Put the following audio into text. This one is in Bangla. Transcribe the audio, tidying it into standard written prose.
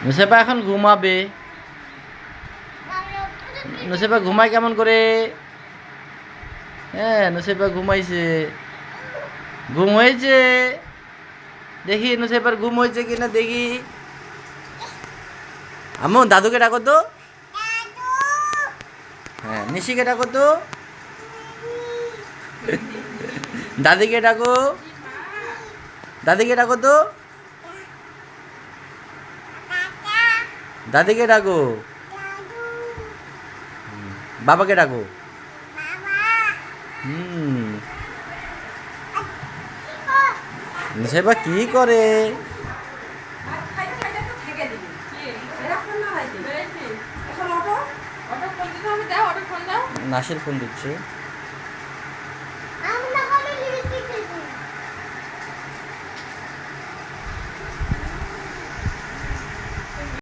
নুসেবা এখন ঘুমাবে। নুসেবা ঘুমায় কেমন করে? হ্যাঁ, নুসেবা ঘুমাইছে। ঘুম হয়েছে? দেখি নুসেবার ঘুম হয়েছে কিনা দেখি। আম্মু দাদুকে ডাকো তো। হ্যাঁ, নিশিকে ডাকো তো। দাদিকে ডাকো। দাদিকে ডাকো তো। দাদিকে ডাকো। বাবাকে ডাকো। হুম। নুসেবা কি করে? নাসির ফোন দিচ্ছে।